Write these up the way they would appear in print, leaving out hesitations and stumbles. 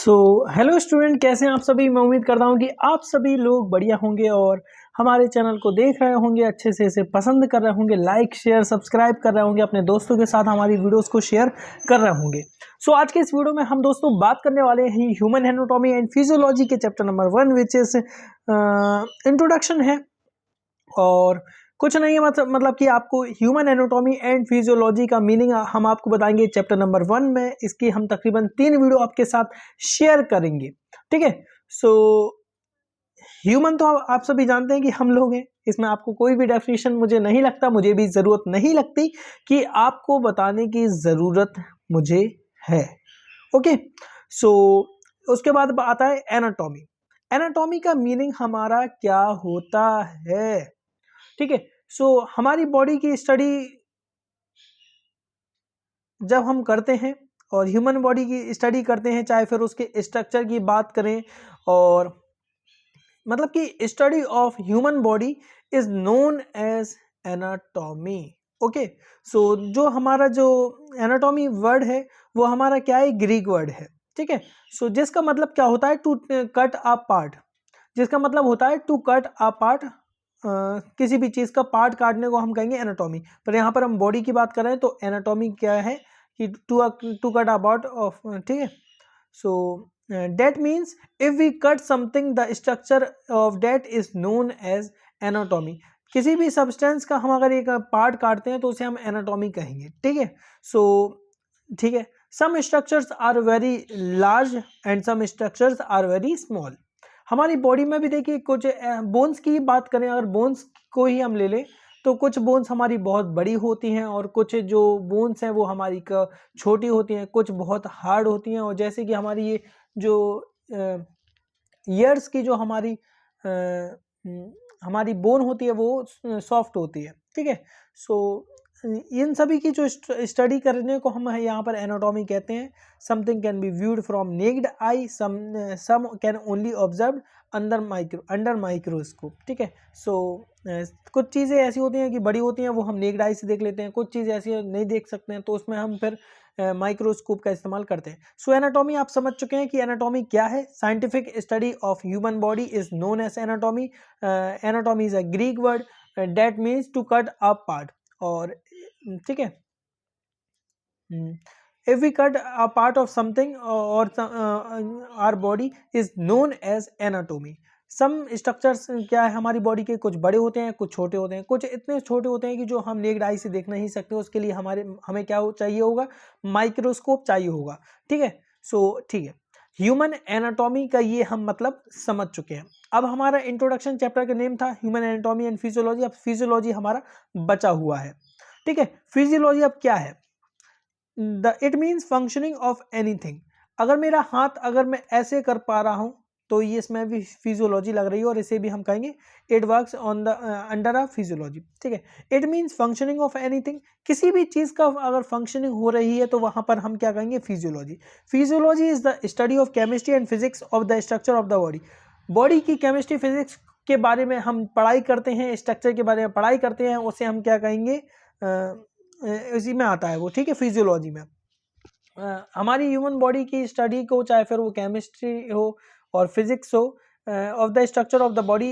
So hello student, कैसे हैं आप सभी। मैं उम्मीद करता हूं कि आप सभी लोग बढ़िया होंगे और हमारे चैनल को देख रहे होंगे, अच्छे से इसे पसंद कर रहे होंगे, लाइक शेयर सब्सक्राइब कर रहे होंगे, अपने दोस्तों के साथ हमारी वीडियोस को शेयर कर रहे होंगे। सो आज के इस वीडियो में हम दोस्तों बात करने वाले हैं ह्यूमन एनाटॉमी एंड फिजियोलॉजी के chapter number 1 which is introduction है। और कुछ नहीं है, मतलब कि आपको ह्यूमन एनाटॉमी एंड फिजियोलॉजी का मीनिंग हम आपको बताएंगे चैप्टर नंबर 1 में। इसकी हम तकरीबन 3 वीडियो आपके साथ शेयर करेंगे, ठीक है। सो ह्यूमन तो आप सभी जानते हैं कि हम लोग हैं, इसमें आपको कोई भी डेफिनेशन मुझे नहीं लगता, मुझे भी जरूरत नहीं लगती कि आपको बताने की जरूरत मुझे है। ओके, सो उसके बाद आता है एनाटॉमी। एनाटॉमी का मीनिंग हमारा क्या होता है, ठीक है। सो हमारी बॉडी की स्टडी जब हम करते हैं और ह्यूमन बॉडी की स्टडी करते हैं, चाहे फिर उसके स्ट्रक्चर की बात करें, और मतलब कि study of human body is known as anatomy. Okay, so जो हमारा जो एनाटॉमी वर्ड है वो हमारा क्या है, ग्रीक वर्ड है, ठीक है। सो जिसका मतलब क्या होता है, टू कट अ पार्ट। जिसका मतलब होता है टू कट अ पार्ट, किसी भी चीज का पार्ट काटने को हम कहेंगे एनाटॉमी। पर यहाँ पर हम बॉडी की बात कर रहे हैं तो एनाटॉमी क्या है कि to cut a part of, ठीक है। सो that means if we cut something the structure of that is known as anatomy। किसी भी सब्सटेंस का हम अगर एक पार्ट काटते हैं तो उसे हम एनाटॉमी कहेंगे, ठीक है। सो ठीक है, some structures are very large and some structures are very small. हमारी बॉडी में भी देखिए कुछ बोन्स की बात करें, अगर बोन्स को ही हम ले लें तो कुछ बोन्स हमारी बहुत बड़ी होती हैं और कुछ जो बोन्स हैं वो हमारी छोटी होती हैं, कुछ बहुत हार्ड होती हैं। और जैसे कि हमारी ये जो ईयर्स की जो हमारी बोन होती है वो सॉफ्ट होती है, ठीक है। सो इन सभी की जो स्टडी करने को हम यहाँ पर एनाटॉमी कहते हैं। Something can be viewed from naked eye, some can only observe under microscope, ठीक है। सो कुछ चीज़ें ऐसी होती हैं कि बड़ी होती हैं, वो हम नेक्ड आई से देख लेते हैं। कुछ चीज़ें ऐसी नहीं देख सकते हैं तो उसमें हम फिर माइक्रोस्कोप का इस्तेमाल करते हैं। सो एनाटॉमी आप समझ चुके हैं कि एनाटॉमी क्या है। Scientific study of human body is known as anatomy. Anatomy is a Greek word that means to cut a part. और ठीक है, if we cut a part of something or our body is known as anatomy। Some structures क्या है हमारी body के, कुछ बड़े होते हैं, कुछ छोटे होते हैं, कुछ इतने छोटे होते हैं कि जो हम नेक्ड आई से देख नहीं सकते। उसके लिए हमें क्या चाहिए होगा, माइक्रोस्कोप चाहिए होगा, ठीक है। सो ठीक है, ह्यूमन एनाटॉमी का ये हम मतलब समझ चुके हैं। अब हमारा इंट्रोडक्शन चैप्टर का नेम था ह्यूमन एनाटॉमी एंड फिजियोलॉजी। अब फिजियोलॉजी हमारा बचा हुआ है, ठीक है। फिजियोलॉजी अब क्या है, it means functioning of anything. अगर मेरा हाथ अगर मैं ऐसे कर पा रहा हूं तो ये इसमें भी फिजियोलॉजी लग रही है, और इसे भी हम कहेंगे it works on the under a physiology, ठीक है। It means functioning of anything. किसी भी चीज का अगर फंक्शनिंग हो रही है तो वहां पर हम क्या कहेंगे, physiology. Physiology is the study of chemistry and physics of the structure of the body. Body की केमिस्ट्री फिजिक्स के बारे में हम पढ़ाई करते हैं, स्ट्रक्चर के बारे में पढ़ाई करते हैं, उसे हम क्या कहेंगे, इसी में आता है वो, ठीक है, फिजियोलॉजी में। हमारी ह्यूमन बॉडी की स्टडी को, चाहे फिर वो केमिस्ट्री हो और फिजिक्स हो, of the structure of the body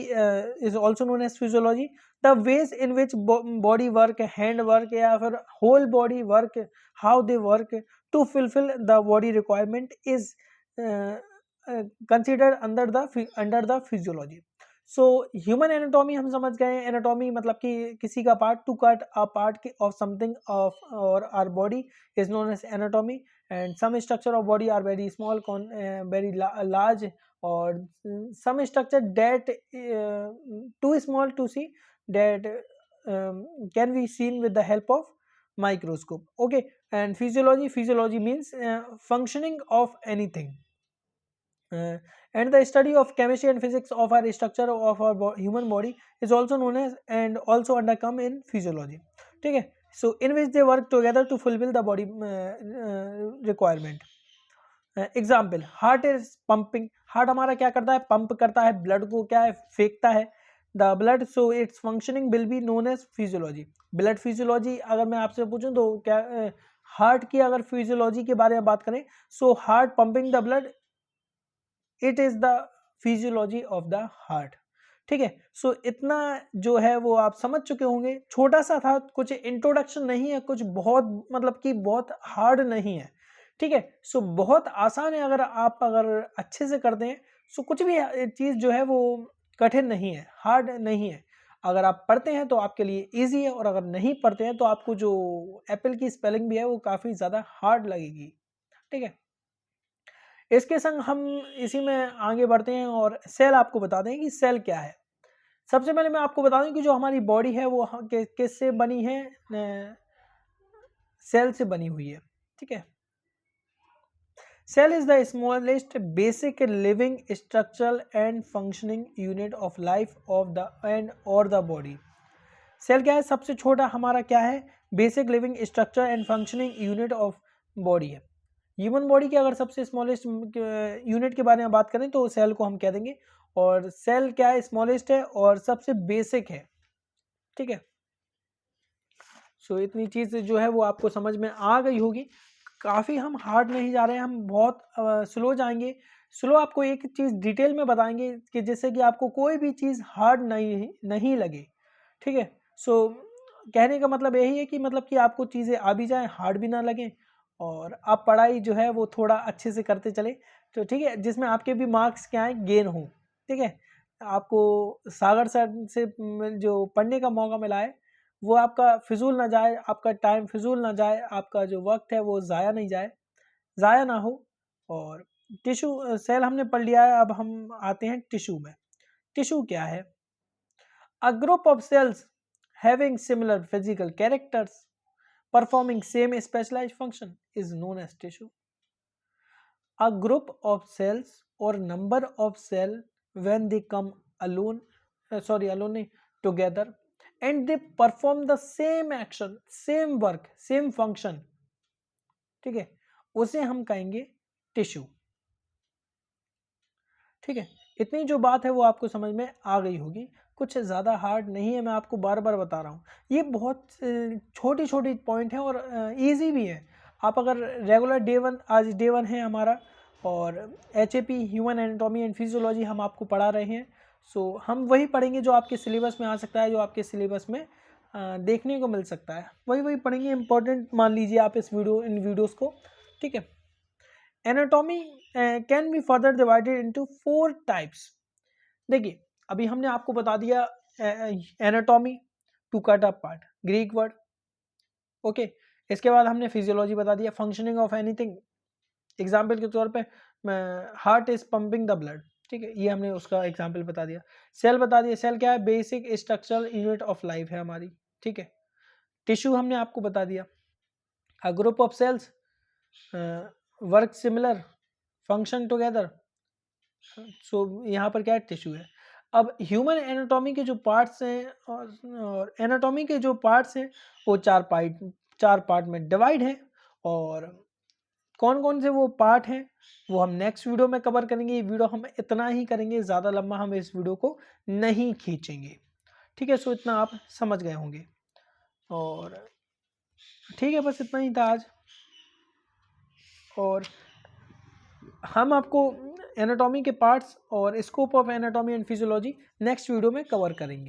is also known as physiology. The ways in which body work, hand work या फिर whole body work, how they work to fulfil the body requirement is considered under the physiology. So human anatomy हम समझ गए। Anatomy मतलब कि किसी का part, to cut a part of something of और our body is known as anatomy. And some structure of body are very small, very large, और some structure that too small to see, that can be seen with the help of microscope, okay। And physiology means functioning of anything, and the study of chemistry and physics of our structure of our human body is also known as and also undercome in physiology, ठीक है। So in which they work together to fulfill the body requirement। Example, heart is pumping. Heart हमारा क्या करता है, pump करता है, blood को क्या है, फेंकता है, the blood. So its functioning will be known as physiology. Blood physiology अगर मैं आपसे पूछूं तो क्या हार्ट की अगर फिजियोलॉजी के बारे में बात करें, so heart pumping the blood it is the physiology of the heart. ठीक है, सो इतना जो है वो आप समझ चुके होंगे, छोटा सा था, कुछ इंट्रोडक्शन नहीं है, कुछ बहुत मतलब कि बहुत हार्ड नहीं है। ठीक है, सो बहुत आसान है, अगर अच्छे से करते हैं, सो कुछ भी चीज़ जो है वो कठिन नहीं है, हार्ड नहीं है। अगर आप पढ़ते हैं तो आपके लिए ईजी है, और अगर नहीं पढ़ते हैं तो आपको जो एप्पल की स्पेलिंग भी है वो काफ़ी ज़्यादा हार्ड लगेगी। ठीक है, इसके संग हम इसी में आगे बढ़ते हैं और सेल आपको बता दें कि सेल क्या है। सबसे पहले मैं आपको बता दूं कि जो हमारी बॉडी है वो किससे बनी है, सेल से बनी हुई है। ठीक है, cell is the smallest basic living structural and functioning unit of life of the end और द बॉडी। सेल क्या है, सबसे छोटा हमारा क्या है, basic living structure and functioning unit of body है। ह्यूमन बॉडी के अगर सबसे स्मॉलेस्ट यूनिट के बारे में बात करें तो सेल को हम कह देंगे, और सेल क्या है, स्मॉलेस्ट है और सबसे बेसिक है। ठीक है, सो इतनी चीज़ जो है वो आपको समझ में आ गई होगी। काफ़ी हम हार्ड नहीं जा रहे हैं, हम बहुत स्लो जाएंगे। स्लो आपको एक चीज़ डिटेल में बताएंगे कि जिससे कि आपको कोई भी चीज़ हार्ड नहीं लगे। ठीक है, सो कहने का मतलब यही है कि मतलब कि आपको चीज़ें आ भी जाएँ, हार्ड भी ना लगें, और आप पढ़ाई जो है वो थोड़ा अच्छे से करते चले, तो ठीक है, जिसमें आपके भी मार्क्स क्या है, गेन हो। ठीक है, आपको सागर सर से जो पढ़ने का मौका मिला है वो आपका फिजूल ना जाए, आपका टाइम फिजूल ना जाए, आपका जो वक्त है वो ज़ाया नहीं जाए, ज़ाया ना हो। और टिश्यू सेल हमने पढ़ लिया है, अब हम आते हैं टिश्यू में। टिश्यू क्या है, a group of cells having similar physical characters performing same specialized function is known as tissue. A group of cells or number of cell when they come alone together, and they perform the same action, same work, same function, ठीक है, उसे हम कहेंगे tissue. ठीक है, इतनी जो बात है वो आपको समझ में आ गई होगी, कुछ ज़्यादा हार्ड नहीं है, मैं आपको बार बार बता रहा हूँ। ये बहुत छोटी छोटी पॉइंट है और इजी भी है। आप अगर रेगुलर आज डे 1 है हमारा, और HAP human anatomy and physiology हम आपको पढ़ा रहे हैं। सो हम वही पढ़ेंगे जो आपके सिलेबस में आ सकता है, जो आपके सिलेबस में देखने को मिल सकता है, वही पढ़ेंगे। इंपॉर्टेंट मान लीजिए आप इन वीडियोज़ को। ठीक है, anatomy can be further divided into 4 types. देखिए, अभी हमने आपको बता दिया anatomy, to cut up part, Greek word. Okay, इसके बाद हमने फिजियोलॉजी बता दिया, फंक्शनिंग ऑफ एनीथिंग। एग्जाम्पल के तौर पे heart is pumping the blood. ठीक है, ये हमने उसका एग्जाम्पल बता दिया। सेल बता दिया, सेल क्या है, basic structural unit of life है हमारी। ठीक है, टिश्यू हमने आपको बता दिया, a group of cells work similar, function together. So यहाँ पर क्या है, टिश्यू है। अब ह्यूमन एनाटॉमी के जो पार्ट्स हैं और एनाटॉमी के जो पार्ट्स हैं वो 4 पार्ट में डिवाइड हैं, और कौन कौन से वो पार्ट हैं वो हम नेक्स्ट वीडियो में कवर करेंगे। ये वीडियो हम इतना ही करेंगे, ज़्यादा लंबा हम इस वीडियो को नहीं खींचेंगे। ठीक है, सो इतना आप समझ गए होंगे, और ठीक है, बस इतना ही था आज। और हम आपको एनाटॉमी के पार्ट्स और scope of anatomy and physiology next video में कवर करेंगे।